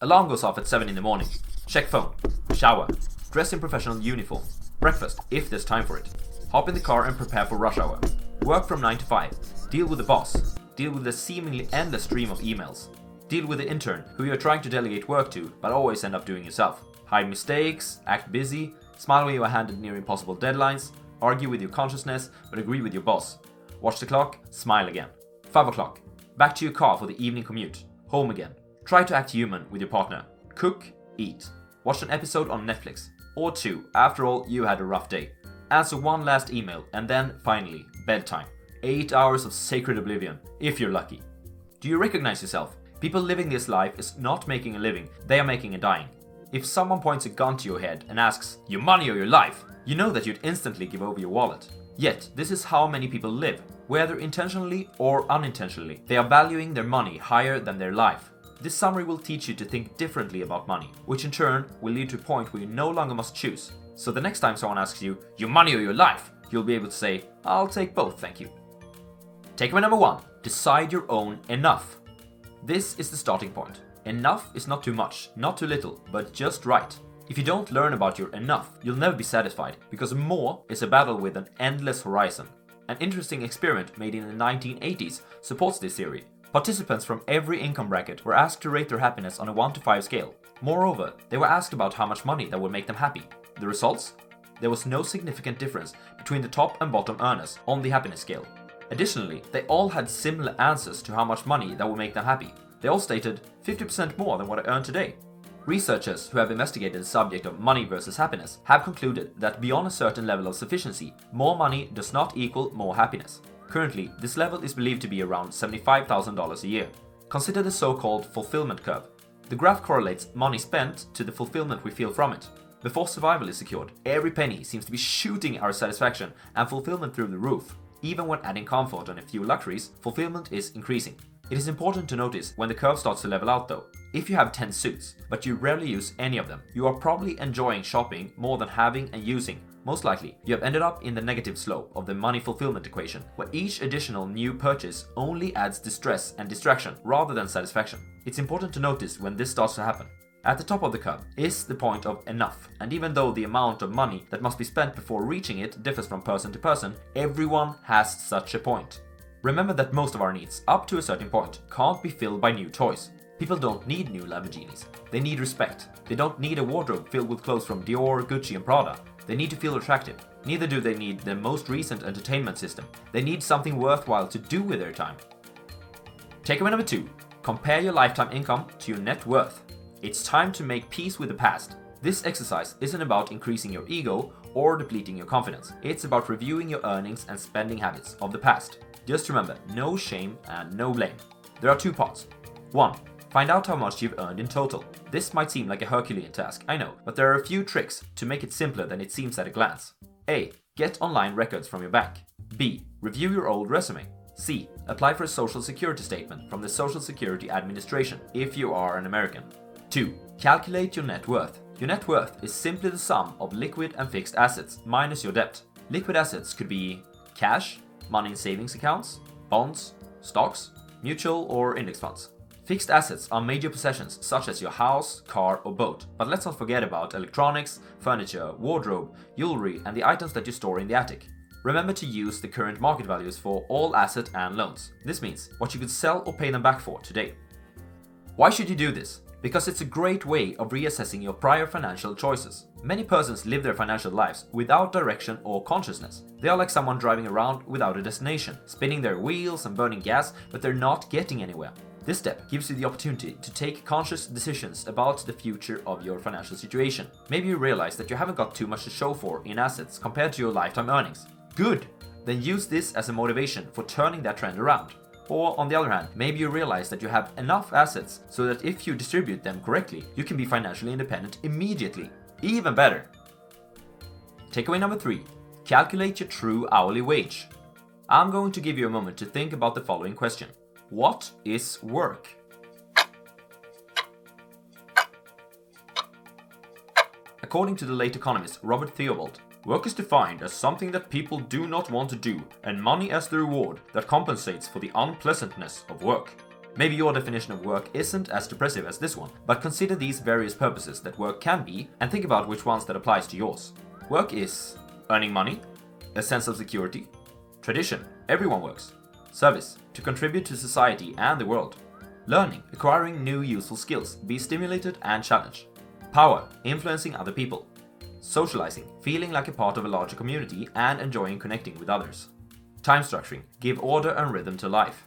Alarm goes off at 7 in the morning. Check phone. Shower. Dress in professional uniform. Breakfast, if there's time for it. Hop in the car and prepare for rush hour. Work from 9 to 5. Deal with the boss. Deal with the seemingly endless stream of emails. Deal with the intern who you're trying to delegate work to but always end up doing yourself. Hide mistakes, act busy, smile when you are handed near impossible deadlines, argue with your consciousness but agree with your boss. Watch the clock, smile again. 5 o'clock. Back to your car for the evening commute. Home again. Try to act human with your partner. Cook, eat. Watch an episode on Netflix. Or two, after all, you had a rough day. Answer one last email and then, finally, bedtime. 8 hours of sacred oblivion, if you're lucky. Do you recognize yourself? People living this life is not making a living, they are making a dying. If someone points a gun to your head and asks, your money or your life, you know that you'd instantly give over your wallet. Yet, this is how many people live, whether intentionally or unintentionally. They are valuing their money higher than their life. This summary will teach you to think differently about money, which in turn will lead to a point where you no longer must choose. So the next time someone asks you, your money or your life, you'll be able to say, I'll take both, thank you. Takeaway number 1, decide your own enough. This is the starting point. Enough is not too much, not too little, but just right. If you don't learn about your enough, you'll never be satisfied, because more is a battle with an endless horizon. An interesting experiment made in the 1980s supports this theory. Participants from every income bracket were asked to rate their happiness on a 1 to 5 scale. Moreover, they were asked about how much money that would make them happy. The results? There was no significant difference between the top and bottom earners on the happiness scale. Additionally, they all had similar answers to how much money that would make them happy. They all stated 50% more than what I earn today. Researchers who have investigated the subject of money versus happiness have concluded that beyond a certain level of sufficiency, more money does not equal more happiness. Currently, this level is believed to be around $75,000 a year. Consider the so-called fulfillment curve. The graph correlates money spent to the fulfillment we feel from it. Before survival is secured, every penny seems to be shooting our satisfaction and fulfillment through the roof. Even when adding comfort and a few luxuries, fulfillment is increasing. It is important to notice when the curve starts to level out though. If you have 10 suits, but you rarely use any of them, you are probably enjoying shopping more than having and using. Most likely, you have ended up in the negative slope of the money fulfillment equation, where each additional new purchase only adds distress and distraction rather than satisfaction. It's important to notice when this starts to happen. At the top of the curve is the point of enough, and even though the amount of money that must be spent before reaching it differs from person to person, everyone has such a point. Remember that most of our needs, up to a certain point, can't be filled by new toys. People don't need new Lamborghinis. They need respect. They don't need a wardrobe filled with clothes from Dior, Gucci and Prada. They need to feel attractive. Neither do they need the most recent entertainment system. They need something worthwhile to do with their time. Takeaway number 2. Compare your lifetime income to your net worth. It's time to make peace with the past. This exercise isn't about increasing your ego or depleting your confidence. It's about reviewing your earnings and spending habits of the past. Just remember, no shame and no blame. There are 2 parts. 1. Find out how much you've earned in total. This might seem like a Herculean task, I know, but there are a few tricks to make it simpler than it seems at a glance. A. Get online records from your bank. B. Review your old resume. C. Apply for a social security statement from the Social Security Administration if you are an American. 2. Calculate your net worth. Your net worth is simply the sum of liquid and fixed assets minus your debt. Liquid assets could be cash, money in savings accounts, bonds, stocks, mutual or index funds. Fixed assets are major possessions such as your house, car or boat, but let's not forget about electronics, furniture, wardrobe, jewelry and the items that you store in the attic. Remember to use the current market values for all asset and loans. This means what you could sell or pay them back for today. Why should you do this? Because it's a great way of reassessing your prior financial choices. Many persons live their financial lives without direction or consciousness. They are like someone driving around without a destination, spinning their wheels and burning gas, but they're not getting anywhere. This step gives you the opportunity to take conscious decisions about the future of your financial situation. Maybe you realize that you haven't got too much to show for in assets compared to your lifetime earnings. Good! Then use this as a motivation for turning that trend around. Or on the other hand, maybe you realize that you have enough assets so that if you distribute them correctly, you can be financially independent immediately. Even better! Takeaway number 3. Calculate your true hourly wage. I'm going to give you a moment to think about the following question. What is work? According to the late economist Robert Theobald, work is defined as something that people do not want to do, and money as the reward that compensates for the unpleasantness of work. Maybe your definition of work isn't as depressive as this one, but consider these various purposes that work can be and think about which ones that applies to yours. Work is earning money, a sense of security, tradition, everyone works, service, to contribute to society and the world, learning, acquiring new useful skills, be stimulated and challenged, power, influencing other people, socializing, feeling like a part of a larger community and enjoying connecting with others, time structuring, give order and rhythm to life.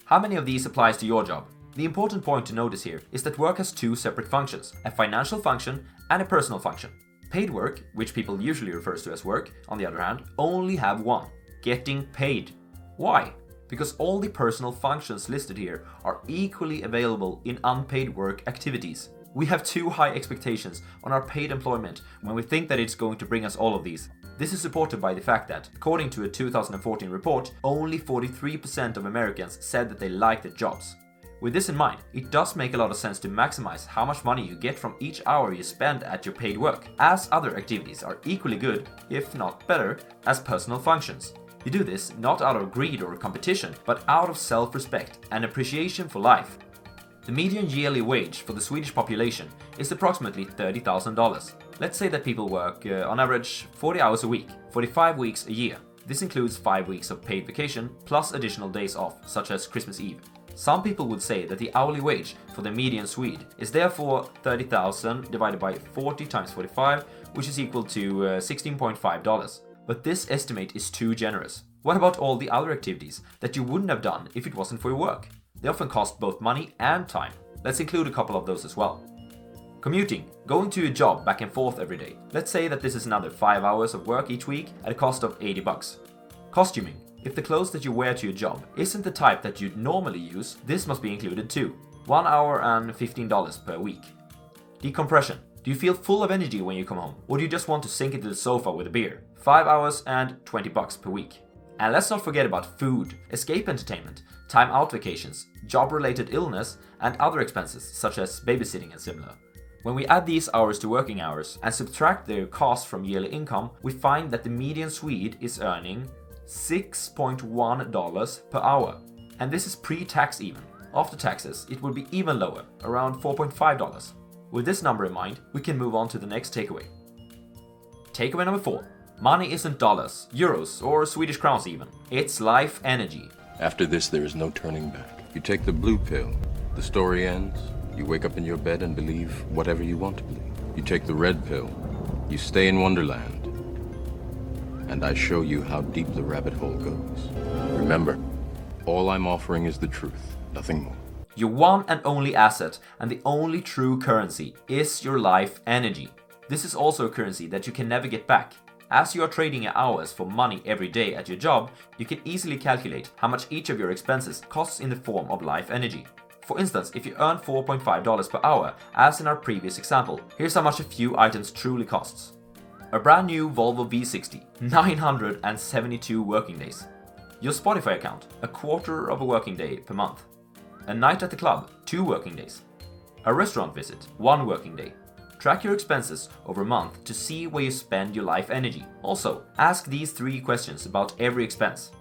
How many of these applies to your job? The important point to notice here is that work has two separate functions, a financial function and a personal function. Paid work, which people usually refer to as work, on the other hand, only have one, getting paid. Why? Because all the personal functions listed here are equally available in unpaid work activities. We have too high expectations on our paid employment when we think that it's going to bring us all of these. This is supported by the fact that, according to a 2014 report, only 43% of Americans said that they liked their jobs. With this in mind, it does make a lot of sense to maximize how much money you get from each hour you spend at your paid work, as other activities are equally good, if not better, as personal functions. You do this not out of greed or competition, but out of self-respect and appreciation for life. The median yearly wage for the Swedish population is approximately $30,000. Let's say that people work on average 40 hours a week, 45 weeks a year. This includes 5 weeks of paid vacation plus additional days off, such as Christmas Eve. Some people would say that the hourly wage for the median Swede is therefore 30,000 divided by 40 times 45, which is equal to $16.5. But this estimate is too generous. What about all the other activities that you wouldn't have done if it wasn't for your work? They often cost both money and time. Let's include a couple of those as well. Commuting, going to your job back and forth every day. Let's say that this is another 5 hours of work each week at a cost of $80. Costuming, if the clothes that you wear to your job isn't the type that you'd normally use, this must be included too. 1 hour and $15 per week. Decompression, do you feel full of energy when you come home? Or do you just want to sink into the sofa with a beer? 5 hours and $20 per week. And let's not forget about food, escape entertainment, time out vacations, job-related illness, and other expenses such as babysitting and similar. When we add these hours to working hours and subtract their cost from yearly income, we find that the median Swede is earning $6.1 per hour. And this is pre-tax even. After taxes, it would be even lower, around $4.5. With this number in mind, we can move on to the next takeaway. Takeaway number 4. Money isn't dollars, euros, or Swedish crowns even. It's life energy. After this, there is no turning back. You take the blue pill, the story ends. You wake up in your bed and believe whatever you want to believe. You take the red pill, you stay in Wonderland, and I show you how deep the rabbit hole goes. Remember, all I'm offering is the truth, nothing more. Your one and only asset and the only true currency is your life energy. This is also a currency that you can never get back. As you are trading your hours for money every day at your job, you can easily calculate how much each of your expenses costs in the form of life energy. For instance, if you earn $4.5 per hour, as in our previous example, here's how much a few items truly costs. A brand new Volvo V60, 972 working days. Your Spotify account, a quarter of a working day per month. A night at the club, 2 working days. A restaurant visit, 1 working day. Track your expenses over a month to see where you spend your life energy. Also, ask these 3 questions about every expense.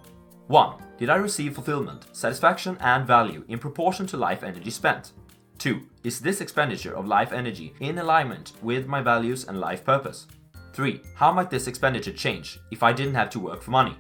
1. Did I receive fulfillment, satisfaction, and value in proportion to life energy spent? 2. Is this expenditure of life energy in alignment with my values and life purpose? 3. How might this expenditure change if I didn't have to work for money?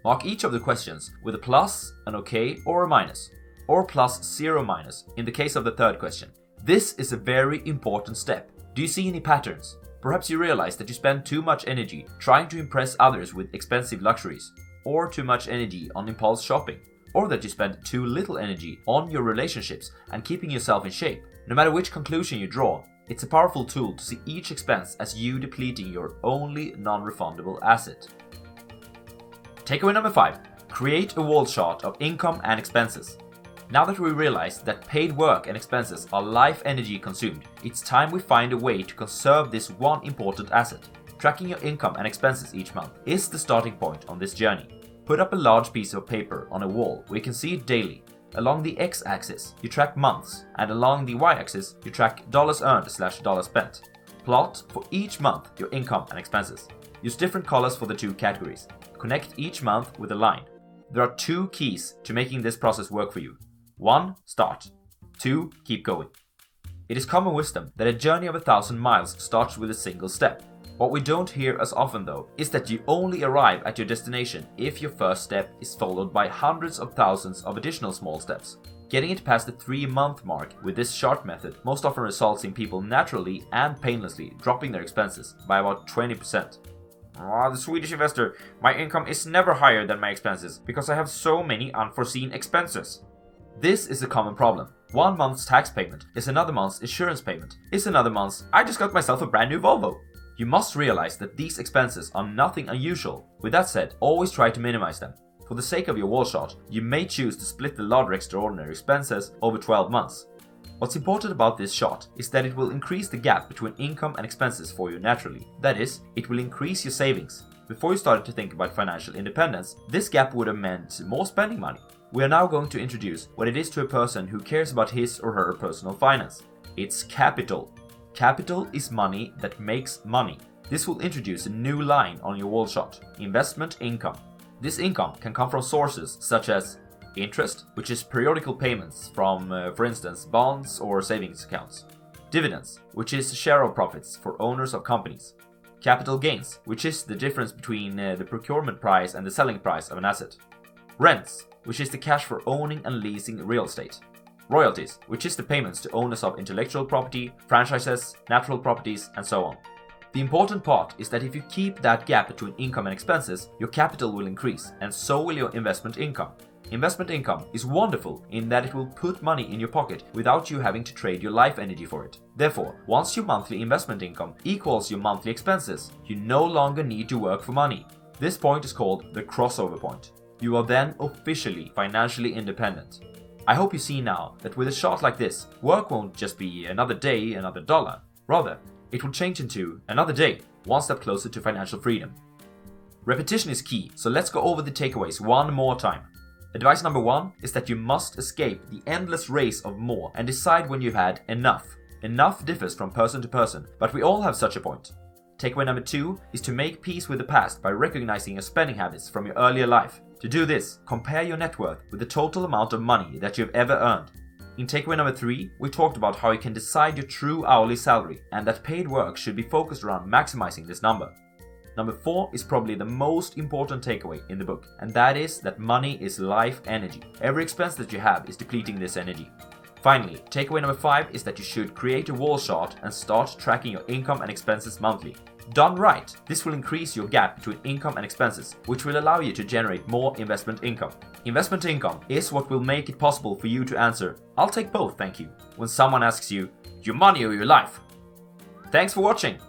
Mark each of the questions with a plus, an okay, or a minus, or plus 0 minus in the case of the third question. This is a very important step. Do you see any patterns? Perhaps you realize that you spend too much energy trying to impress others with expensive luxuries, or too much energy on impulse shopping, or that you spend too little energy on your relationships and keeping yourself in shape. No matter which conclusion you draw, it's a powerful tool to see each expense as you depleting your only non-refundable asset. Takeaway number 5. Create a wall chart of income and expenses. Now that we realize that paid work and expenses are life energy consumed, it's time we find a way to conserve this one important asset. Tracking your income and expenses each month is the starting point on this journey. Put up a large piece of paper on a wall where you can see it daily. Along the x-axis, you track months, and along the y-axis, you track dollars earned/dollars spent. Plot for each month your income and expenses. Use different colors for the 2 categories. Connect each month with a line. There are 2 keys to making this process work for you. 1. Start. 2. Keep going. It is common wisdom that a journey of 1,000 miles starts with a single step. What we don't hear as often though is that you only arrive at your destination if your first step is followed by hundreds of thousands of additional small steps. Getting it past the 3-month mark with this short method most often results in people naturally and painlessly dropping their expenses by about 20%. The Swedish investor, my income is never higher than my expenses because I have so many unforeseen expenses. This is a common problem. 1 month's tax payment is another month's insurance payment, is another month's I just got myself a brand new Volvo. You must realize that these expenses are nothing unusual. With that said, always try to minimize them. For the sake of your wall shot, you may choose to split the larger extraordinary expenses over 12 months. What's important about this shot is that it will increase the gap between income and expenses for you naturally. That is, it will increase your savings. Before you started to think about financial independence, this gap would have meant more spending money. We are now going to introduce what it is to a person who cares about his or her personal finance. It's capital. Capital is money that makes money. This will introduce a new line on your wall shot: investment income. This income can come from sources such as interest, which is periodical payments from, for instance, bonds or savings accounts. Dividends, which is share of profits for owners of companies. Capital gains, which is the difference between the procurement price and the selling price of an asset. Rents, which is the cash for owning and leasing real estate. Royalties, which is the payments to owners of intellectual property, franchises, natural properties, and so on. The important part is that if you keep that gap between income and expenses, your capital will increase, and so will your investment income. Investment income is wonderful in that it will put money in your pocket without you having to trade your life energy for it. Therefore, once your monthly investment income equals your monthly expenses, you no longer need to work for money. This point is called the crossover point. You are then officially financially independent. I hope you see now that with a shot like this, work won't just be another day, another dollar. Rather, it will change into another day, one step closer to financial freedom. Repetition is key, so let's go over the takeaways one more time. Advice number 1 is that you must escape the endless race of more and decide when you've had enough. Enough differs from person to person, but we all have such a point. Takeaway number 2 is to make peace with the past by recognizing your spending habits from your earlier life. To do this, compare your net worth with the total amount of money that you've ever earned. In takeaway number 3, we talked about how you can decide your true hourly salary and that paid work should be focused around maximizing this number. Number 4 is probably the most important takeaway in the book, and that is that money is life energy. Every expense that you have is depleting this energy. Finally, takeaway number 5 is that you should create a wall chart and start tracking your income and expenses monthly. Done right, this will increase your gap between income and expenses, which will allow you to generate more investment income. Investment income is what will make it possible for you to answer, "I'll take both, thank you," when someone asks you, "Your money or your life?" Thanks for watching!